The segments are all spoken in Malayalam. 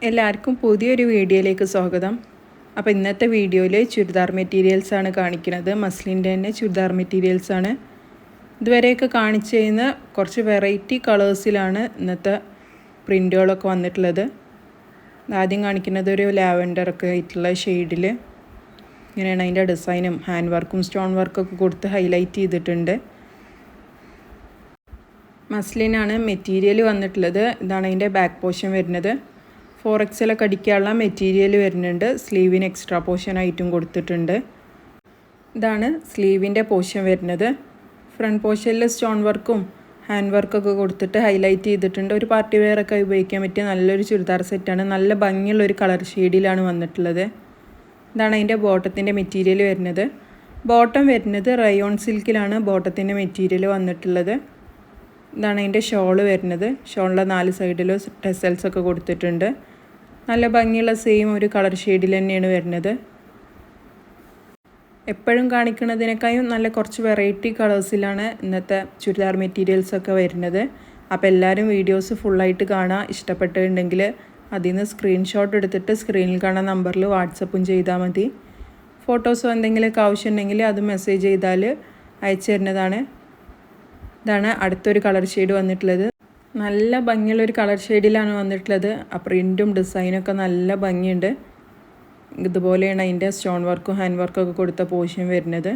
എല്ലാവർക്കും പുതിയൊരു വീഡിയോയിലേക്ക് സ്വാഗതം. അപ്പോൾ ഇന്നത്തെ വീഡിയോയിൽ ചുരിദാർ മെറ്റീരിയൽസാണ് കാണിക്കുന്നത്. മസ്ലിൻ്റെ തന്നെ ചുരിദാർ മെറ്റീരിയൽസാണ്. ഇതുവരെയൊക്കെ കാണിച്ചു കഴിഞ്ഞ കുറച്ച് വെറൈറ്റി കളേഴ്സിലാണ് ഇന്നത്തെ പ്രിൻറ്റുകളൊക്കെ വന്നിട്ടുള്ളത്. ആദ്യം കാണിക്കുന്നത് ഒരു ലാവൻഡറൊക്കെ ആയിട്ടുള്ള ഷെയ്ഡിൽ ഇങ്ങനെയാണ് അതിൻ്റെ ഡിസൈനും ഹാൻഡ് വർക്കും സ്റ്റോൺ വർക്കൊക്കെ കൊടുത്ത് ഹൈലൈറ്റ് ചെയ്തിട്ടുണ്ട്. മസ്ലിനാണ് മെറ്റീരിയൽ വന്നിട്ടുള്ളത്. ഇതാണ് അതിൻ്റെ ബാക്ക് പോർഷൻ വരുന്നത്. 4XL അടിക്കാനുള്ള മെറ്റീരിയൽ വരുന്നുണ്ട്. സ്ലീവിന് എക്സ്ട്രാ പോർഷൻ ആയിട്ടും കൊടുത്തിട്ടുണ്ട്. ഇതാണ് സ്ലീവിൻ്റെ പോർഷൻ വരുന്നത്. ഫ്രണ്ട് പോർഷനിൽ സ്റ്റോൺ വർക്കും ഹാൻഡ് വർക്കൊക്കെ കൊടുത്തിട്ട് ഹൈലൈറ്റ് ചെയ്തിട്ടുണ്ട്. ഒരു പാർട്ടി വെയറൊക്കെ ഉപയോഗിക്കാൻ പറ്റിയ നല്ലൊരു ചുരിദാർ സെറ്റാണ്. നല്ല ഭംഗിയുള്ളൊരു കളർ ഷെയ്ഡിലാണ് വന്നിട്ടുള്ളത്. ഇതാണ് അതിൻ്റെ ബോട്ടത്തിൻ്റെ മെറ്റീരിയൽ വരുന്നത്. ബോട്ടം വരുന്നത് റയോൺ സിൽക്കിലാണ് ബോട്ടത്തിൻ്റെ മെറ്റീരിയൽ വന്നിട്ടുള്ളത്. ഇതാണ് അതിൻ്റെ ഷോള് വരുന്നത്. ഷോളിൻ്റെ 4 സൈഡിലും ടെസൽസൊക്കെ കൊടുത്തിട്ടുണ്ട്. നല്ല ഭംഗിയുള്ള സെയിം ഒരു കളർ ഷെയ്ഡിൽ തന്നെയാണ് വരുന്നത്. എപ്പോഴും കാണിക്കുന്നതിനേക്കാളും നല്ല കുറച്ച് വെറൈറ്റി കളേഴ്സിലാണ് ഇന്നത്തെ ചുരിദാർ മെറ്റീരിയൽസൊക്കെ വരുന്നത്. അപ്പോൾ എല്ലാവരും വീഡിയോസ് ഫുള്ളായിട്ട് കാണുക. ഇഷ്ടപ്പെട്ടിട്ടുണ്ടെങ്കിൽ അതിൽ നിന്ന് സ്ക്രീൻഷോട്ട് എടുത്തിട്ട് സ്ക്രീനിൽ കാണുന്ന നമ്പറിൽ വാട്സപ്പും ചെയ്താൽ മതി. ഫോട്ടോസോ എന്തെങ്കിലുമൊക്കെ ആവശ്യമുണ്ടെങ്കിൽ അത് മെസ്സേജ് ചെയ്താൽ അയച്ചു തരുന്നതാണ്. ഇതാണ് അടുത്തൊരു കളർ ഷെയ്ഡ് വന്നിട്ടുള്ളത്. നല്ല ഭംഗിയുള്ളൊരു കളർ ഷെയ്ഡിലാണ് വന്നിട്ടുള്ളത്. ആ പ്രിൻറ്റും ഡിസൈനൊക്കെ നല്ല ഭംഗിയുണ്ട്. ഇതുപോലെയാണ് അതിൻ്റെ സ്റ്റോൺ വർക്കും ഹാൻഡ് വർക്കൊക്കെ കൊടുത്ത പോർഷൻ വരുന്നത്.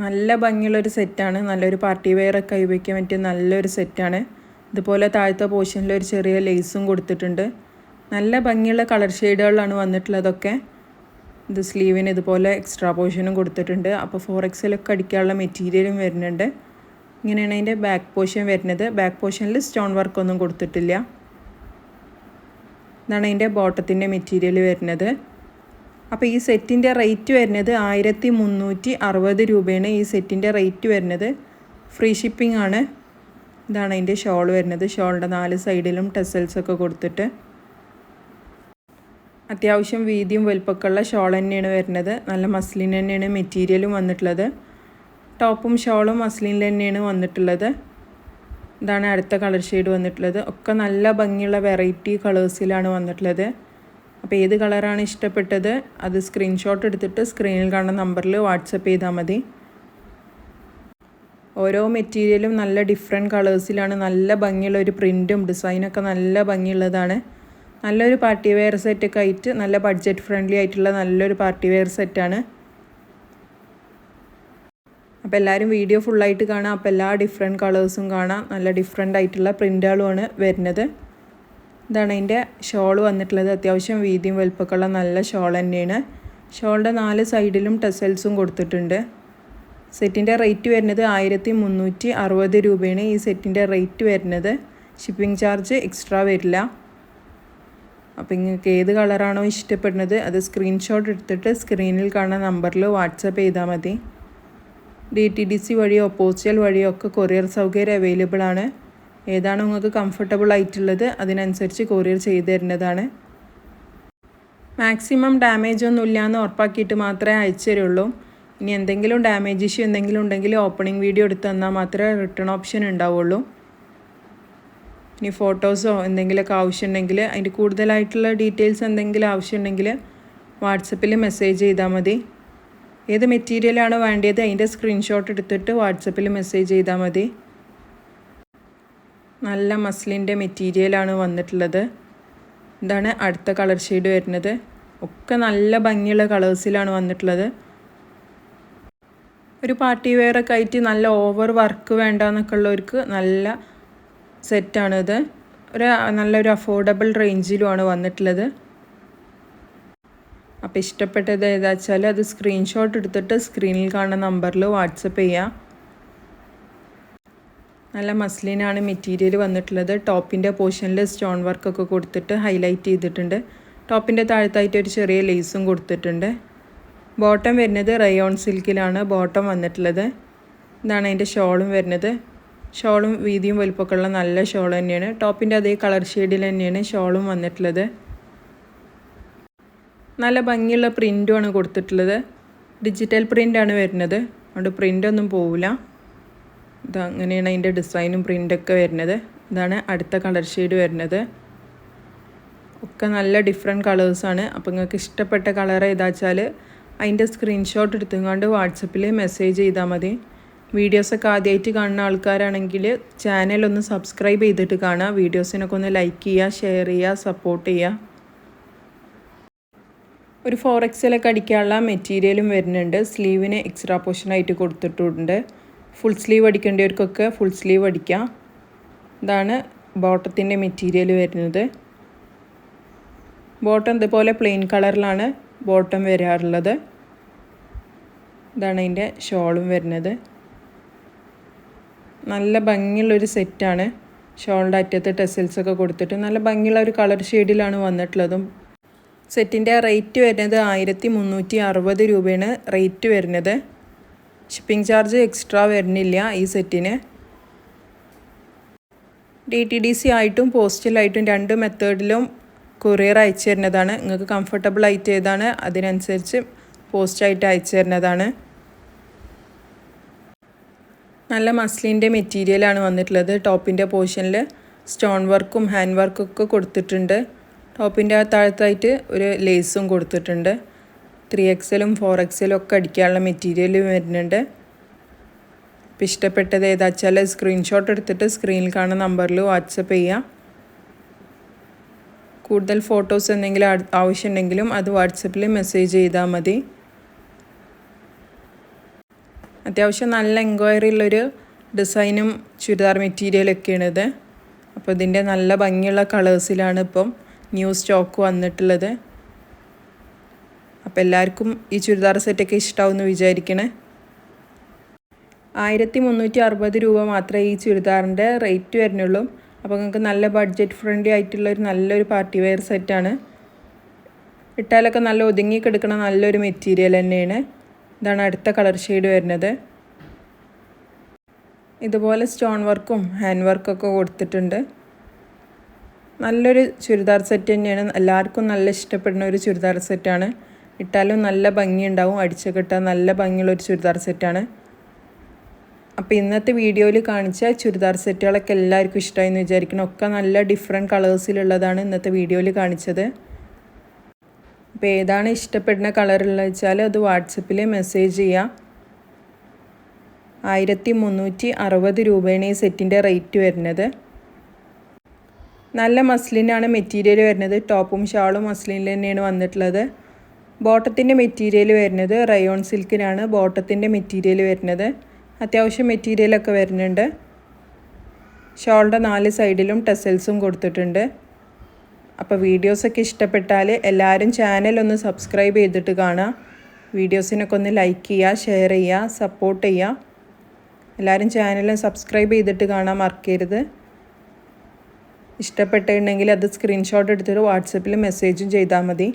നല്ല ഭംഗിയുള്ളൊരു സെറ്റാണ്. നല്ലൊരു പാർട്ടി വെയറൊക്കെ ഉപയോഗിക്കാൻ പറ്റിയ നല്ലൊരു സെറ്റാണ്. ഇതുപോലെ താഴത്തെ പോർഷനിൽ ഒരു ചെറിയ ലേസും കൊടുത്തിട്ടുണ്ട്. നല്ല ഭംഗിയുള്ള കളർ ഷെയ്ഡുകളിലാണ് വന്നിട്ടുള്ളതൊക്കെ. ഇത് സ്ലീവിന് ഇതുപോലെ എക്സ്ട്രാ പോർഷനും കൊടുത്തിട്ടുണ്ട്. അപ്പോൾ 4XL അടിക്കാനുള്ള മെറ്റീരിയലും വരുന്നുണ്ട്. ഇങ്ങനെയാണ് അതിൻ്റെ ബാക്ക് പോർഷൻ വരുന്നത്. ബാക്ക് പോർഷനിൽ സ്റ്റോൺ വർക്കൊന്നും കൊടുത്തിട്ടില്ല. ഇതാണ് അതിൻ്റെ ബോട്ടത്തിൻ്റെ മെറ്റീരിയൽ വരുന്നത്. അപ്പോൾ ഈ സെറ്റിൻ്റെ റേറ്റ് വരുന്നത് 1360 രൂപയാണ് ഈ സെറ്റിൻ്റെ റേറ്റ് വരുന്നത്. ഫ്രീ ഷിപ്പിംഗ് ആണ്. ഇതാണ് അതിൻ്റെ ഷോൾ വരുന്നത്. ഷോളിൻ്റെ 4 സൈഡിലും ടെസൽസൊക്കെ കൊടുത്തിട്ട് അത്യാവശ്യം വീതിയും വലുപ്പമൊക്കെയുള്ള ഷോൾ തന്നെയാണ് വരുന്നത്. നല്ല മസ്ലിൻ തന്നെയാണ് മെറ്റീരിയലും വന്നിട്ടുള്ളത്. ടോപ്പും ഷോളും മസ്ലിനിൽ തന്നെയാണ് വന്നിട്ടുള്ളത്. ഇതാണ് അടുത്ത കളർ ഷെയ്ഡ് വന്നിട്ടുള്ളത്. ഒക്കെ നല്ല ഭംഗിയുള്ള വെറൈറ്റി കളേഴ്സിലാണ് വന്നിട്ടുള്ളത്. അപ്പോൾ ഏത് കളറാണ് ഇഷ്ടപ്പെട്ടത് അത് സ്ക്രീൻഷോട്ട് എടുത്തിട്ട് സ്ക്രീനിൽ കാണുന്ന നമ്പറിൽ വാട്സപ്പ് ചെയ്താൽ മതി. ഓരോ മെറ്റീരിയലും നല്ല ഡിഫറെൻറ്റ് കളേഴ്സിലാണ്. നല്ല ഭംഗിയുള്ള ഒരു പ്രിൻറ്റും ഡിസൈനൊക്കെ നല്ല ഭംഗിയുള്ളതാണ്. നല്ലൊരു പാർട്ടി വെയർ സെറ്റൊക്കെ ആയിട്ട് നല്ല ബഡ്ജറ്റ് ഫ്രണ്ട്ലി ആയിട്ടുള്ള നല്ലൊരു പാർട്ടി വെയർ സെറ്റാണ്. അപ്പോൾ എല്ലാവരും വീഡിയോ ഫുള്ളായിട്ട് കാണാം. അപ്പോൾ എല്ലാ ഡിഫറെൻറ്റ് കളേഴ്സും കാണാം. നല്ല ഡിഫറെൻ്റ് ആയിട്ടുള്ള പ്രിൻറ്റുകളുമാണ് വരുന്നത്. ഇതാണ് അതിൻ്റെ ഷോൾ വന്നിട്ടുള്ളത്. അത്യാവശ്യം വീതിയും വലുപ്പമൊക്കെയുള്ള നല്ല ഷോൾ തന്നെയാണ്. ഷോളിൻ്റെ 4 സൈഡിലും ടെസൽസും കൊടുത്തിട്ടുണ്ട്. സെറ്റിൻ്റെ റേറ്റ് വരുന്നത് 1360 രൂപയാണ് ഈ സെറ്റിൻ്റെ റേറ്റ് വരുന്നത്. ഷിപ്പിംഗ് ചാർജ് എക്സ്ട്രാ വരില്ല. അപ്പോൾ നിങ്ങൾക്ക് ഏത് കളറാണോ ഇഷ്ടപ്പെടുന്നത് അത് സ്ക്രീൻഷോട്ട് എടുത്തിട്ട് സ്ക്രീനിൽ കാണുന്ന നമ്പറിൽ വാട്സപ്പ് ചെയ്താൽ മതി. DTDC വഴിയോ പോസ്റ്റൽ വഴിയോ ഒക്കെ കൊറിയർ സൗകര്യം അവൈലബിൾ ആണ്. ഏതാണോ നിങ്ങൾക്ക് കംഫർട്ടബിൾ ആയിട്ടുള്ളത് അതിനനുസരിച്ച് കൊറിയർ ചെയ്ത് തരുന്നതാണ്. മാക്സിമം ഡാമേജ് ഒന്നും ഇല്ലയെന്ന് ഉറപ്പാക്കിയിട്ട് മാത്രമേ അയച്ചു തരുള്ളൂ. ഇനി എന്തെങ്കിലും ഡാമേജ് ഇഷ്യൂ എന്തെങ്കിലും ഉണ്ടെങ്കിൽ ഓപ്പണിംഗ് വീഡിയോ എടുത്ത് തന്നാൽ മാത്രമേ റിട്ടേൺ ഓപ്ഷൻ ഉണ്ടാവുള്ളൂ. ഇനി ഫോട്ടോസോ എന്തെങ്കിലുമൊക്കെ ആവശ്യമുണ്ടെങ്കിൽ അതിൻ്റെ കൂടുതലായിട്ടുള്ള ഡീറ്റെയിൽസ് എന്തെങ്കിലും ആവശ്യമുണ്ടെങ്കിൽ വാട്സപ്പിൽ മെസ്സേജ് ചെയ്താൽ മതി. ഏത് മെറ്റീരിയലാണ് വേണ്ടത് അതിൻ്റെ സ്ക്രീൻഷോട്ട് എടുത്തിട്ട് വാട്സപ്പിൽ മെസ്സേജ് ചെയ്താൽ മതി. നല്ല മസ്ലിൻ്റെ മെറ്റീരിയലാണ് വന്നിട്ടുള്ളത്. ഇതാണ് അടുത്ത കളർ ഷെയ്ഡ് വരുന്നത്. ഒക്കെ നല്ല ഭംഗിയുള്ള കളേഴ്സിലാണ് വന്നിട്ടുള്ളത്. ഒരു പാർട്ടി വെയറൊക്കെ ആയിട്ട് നല്ല ഓവർ വർക്ക് വേണ്ടെന്നൊക്കെ ഉള്ളവർക്ക് നല്ല സെറ്റാണിത്. നല്ലൊരു അഫോർഡബിൾ റേഞ്ചിലുമാണ് വന്നിട്ടുള്ളത്. അപ്പോൾ ഇഷ്ടപ്പെട്ടത് ഏതാ വെച്ചാൽ അത് സ്ക്രീൻഷോട്ട് എടുത്തിട്ട് സ്ക്രീനിൽ കാണുന്ന നമ്പറിൽ വാട്സപ്പ് ചെയ്യുക. നല്ല മസ്ലിനാണ് മെറ്റീരിയൽ വന്നിട്ടുള്ളത്. ടോപ്പിൻ്റെ പോർഷനിൽ സ്റ്റോൺ വർക്കൊക്കെ കൊടുത്തിട്ട് ഹൈലൈറ്റ് ചെയ്തിട്ടുണ്ട്. ടോപ്പിൻ്റെ താഴത്തായിട്ട് ഒരു ചെറിയ ലേസും കൊടുത്തിട്ടുണ്ട്. ബോട്ടം വരുന്നത് റയോൺ സിൽക്കിലാണ് ബോട്ടം വന്നിട്ടുള്ളത്. ഇതാണ് അതിൻ്റെ ഷോളും വരുന്നത്. ഷോളും വീതിയും വലുപ്പമൊക്കെ ഉള്ള നല്ല ഷോൾ തന്നെയാണ്. ടോപ്പിൻ്റെ അതേ കളർ ഷെയ്ഡിൽ തന്നെയാണ് ഷോളും വന്നിട്ടുള്ളത്. നല്ല ഭംഗിയുള്ള പ്രിൻറ്റുമാണ് കൊടുത്തിട്ടുള്ളത്. ഡിജിറ്റൽ പ്രിൻ്റാണ് വരുന്നത്. അതുകൊണ്ട് പ്രിൻ്റൊന്നും പോവില്ല. ഇതങ്ങനെയാണ് അതിൻ്റെ ഡിസൈനും പ്രിൻ്റൊക്കെ വരുന്നത്. ഇതാണ് അടുത്ത കളർ ഷെയ്ഡ് വരുന്നത്. ഒക്കെ നല്ല ഡിഫറെൻറ്റ് കളേഴ്സാണ്. അപ്പോൾ നിങ്ങൾക്ക് ഇഷ്ടപ്പെട്ട കളർ ഏതാ വെച്ചാൽ അതിൻ്റെ സ്ക്രീൻഷോട്ട് എടുത്തുകൊണ്ട് വാട്സപ്പിൽ മെസ്സേജ് ചെയ്താൽ മതി. വീഡിയോസൊക്കെ ആദ്യമായിട്ട് കാണുന്ന ആൾക്കാരാണെങ്കിൽ ചാനലൊന്ന് സബ്സ്ക്രൈബ് ചെയ്തിട്ട് കാണുക. വീഡിയോസിനൊക്കെ ഒന്ന് ലൈക്ക് ചെയ്യുക, ഷെയർ ചെയ്യുക, സപ്പോർട്ട് ചെയ്യുക. ഒരു 4XL ഒക്കെ അടിക്കാനുള്ള മെറ്റീരിയലും വരുന്നുണ്ട്. സ്ലീവിന് എക്സ്ട്രാ പോർഷനായിട്ട് കൊടുത്തിട്ടുണ്ട്. ഫുൾ സ്ലീവ് അടിക്കേണ്ടവർക്കൊക്കെ ഫുൾ സ്ലീവ് അടിക്കാം. ഇതാണ് ബോട്ടത്തിൻ്റെ മെറ്റീരിയൽ വരുന്നത്. ബോട്ടം ഇതുപോലെ പ്ലെയിൻ കളറിലാണ് ബോട്ടം വരാറുള്ളത്. ഇതാണ് അതിൻ്റെ ഷോളും വരുന്നത്. നല്ല ഭംഗിയുള്ളൊരു സെറ്റാണ്. ഷോളിൻ്റെ അറ്റത്ത് ടെസൽസൊക്കെ കൊടുത്തിട്ട് നല്ല ഭംഗിയുള്ള ഒരു കളർ ഷെയ്ഡിലാണ് വന്നിട്ടുള്ളതും. സെറ്റിൻ്റെ റേറ്റ് വരുന്നത് 1360 രൂപയാണ് റേറ്റ് വരുന്നത്. ഷിപ്പിംഗ് ചാർജ് എക്സ്ട്രാ വരുന്നില്ല ഈ സെറ്റിന്. DTDC ആയിട്ടും പോസ്റ്റലായിട്ടും 2 മെത്തേഡിലും കൊറിയർ അയച്ചു തരുന്നതാണ്. നിങ്ങൾക്ക് കംഫർട്ടബിൾ ആയിട്ട് ഏതാണ് അതിനനുസരിച്ച് പോസ്റ്റായിട്ട് അയച്ചു തരുന്നതാണ്. നല്ല മസ്ലിൻ്റെ മെറ്റീരിയലാണ് വന്നിട്ടുള്ളത്. ടോപ്പിൻ്റെ പോർഷനിൽ സ്റ്റോൺ വർക്കും ഹാൻഡ് വർക്കൊക്കെ കൊടുത്തിട്ടുണ്ട്. ടോപ്പിൻ്റെ താഴത്തായിട്ട് ഒരു ലേസും കൊടുത്തിട്ടുണ്ട്. 3XLും 4XLും ഒക്കെ അടിക്കാനുള്ള മെറ്റീരിയൽ വരുന്നുണ്ട്. അപ്പോൾ ഇഷ്ടപ്പെട്ടത് ഏതാ വെച്ചാൽ സ്ക്രീൻഷോട്ട് എടുത്തിട്ട് സ്ക്രീനിൽ കാണുന്ന നമ്പറിൽ വാട്സപ്പ് ചെയ്യുക. കൂടുതൽ ഫോട്ടോസ് എന്തെങ്കിലും ആവശ്യമുണ്ടെങ്കിലും അത് വാട്സപ്പിൽ മെസ്സേജ് ചെയ്താൽ മതി. അത്യാവശ്യം നല്ല എൻക്വയറി ഉള്ളൊരു ഡിസൈനും ചുരിദാർ മെറ്റീരിയലൊക്കെയാണിത്. അപ്പോൾ ഇതിൻ്റെ നല്ല ഭംഗിയുള്ള കളേഴ്സിലാണ് ഇപ്പം ന്യൂ സ്റ്റോക്ക് വന്നിട്ടുള്ളത്. അപ്പോൾ എല്ലാവർക്കും ഈ ചുരിദാർ സെറ്റൊക്കെ ഇഷ്ടമാവുമെന്ന് വിചാരിക്കണേ. 1360 രൂപ മാത്രമേ ഈ ചുരിദാറിൻ്റെ റേറ്റ് വരുന്നുള്ളൂ. അപ്പോൾ നിങ്ങൾക്ക് നല്ല ബഡ്ജറ്റ് ഫ്രണ്ട്ലി ആയിട്ടുള്ളൊരു നല്ലൊരു പാർട്ടി വെയർ സെറ്റാണ്. ഇട്ടാലൊക്കെ നല്ല ഒതുങ്ങി കിടക്കണ നല്ലൊരു മെറ്റീരിയൽ തന്നെയാണ്. ഇതാണ് അടുത്ത കളർ ഷെയ്ഡ് വരുന്നത്. ഇതുപോലെ സ്റ്റോൺ വർക്കും ഹാൻഡ് വർക്കൊക്കെ കൊടുത്തിട്ടുണ്ട്. നല്ലൊരു ചുരിദാർ സെറ്റ് തന്നെയാണ്. എല്ലാവർക്കും നല്ല ഇഷ്ടപ്പെടുന്ന ഒരു ചുരിദാർ സെറ്റാണ്. ഇട്ടാലും നല്ല ഭംഗിയുണ്ടാവും. അടിച്ചൊക്കെ ഇട്ടാൽ നല്ല ഭംഗിയുള്ളൊരു ചുരിദാർ സെറ്റാണ്. അപ്പോൾ ഇന്നത്തെ വീഡിയോയിൽ കാണിച്ച ചുരിദാർ സെറ്റുകളൊക്കെ എല്ലാവർക്കും ഇഷ്ടമായി എന്ന് വിചാരിക്കണം. ഒക്കെ നല്ല ഡിഫറെൻറ്റ് കളേഴ്സിലുള്ളതാണ് ഇന്നത്തെ വീഡിയോയിൽ കാണിച്ചത്. അപ്പോൾ ഏതാണ് ഇഷ്ടപ്പെടുന്ന കളറുള്ളത് വെച്ചാൽ അത് വാട്സപ്പിൽ മെസ്സേജ് ചെയ്യുക. 1360 രൂപയാണ് ഈ സെറ്റിൻ്റെ റേറ്റ് വരുന്നത്. നല്ല മസ്ലിനാണ് മെറ്റീരിയൽ വരുന്നത്. ടോപ്പും ഷാളും മസ്ലിനിൽ തന്നെയാണ് വന്നിട്ടുള്ളത്. ബോട്ടത്തിൻ്റെ മെറ്റീരിയൽ വരുന്നത് റയോൺ സിൽക്കിനാണ് ബോട്ടത്തിൻ്റെ മെറ്റീരിയൽ വരുന്നത്. അത്യാവശ്യം മെറ്റീരിയലൊക്കെ വരുന്നുണ്ട്. ഷോളിൻ്റെ 4 സൈഡിലും ടെസൽസും കൊടുത്തിട്ടുണ്ട്. അപ്പോൾ വീഡിയോസൊക്കെ ഇഷ്ടപ്പെട്ടാൽ എല്ലാവരും ചാനലൊന്ന് സബ്സ്ക്രൈബ് ചെയ്തിട്ട് കാണുക. വീഡിയോസിനൊക്കെ ഒന്ന് ലൈക്ക് ചെയ്യുക, ഷെയർ ചെയ്യുക, സപ്പോർട്ട് ചെയ്യുക. എല്ലാവരും ചാനൽ സബ്സ്ക്രൈബ് ചെയ്തിട്ട് കാണാൻ മറക്കരുത്. ഇഷ്ടപ്പെട്ടിട്ടുണ്ടെങ്കിൽ അത് സ്ക്രീൻഷോട്ട് എടുത്തിട്ട് വാട്സപ്പിൽ മെസ്സേജും ചെയ്താൽ മതി.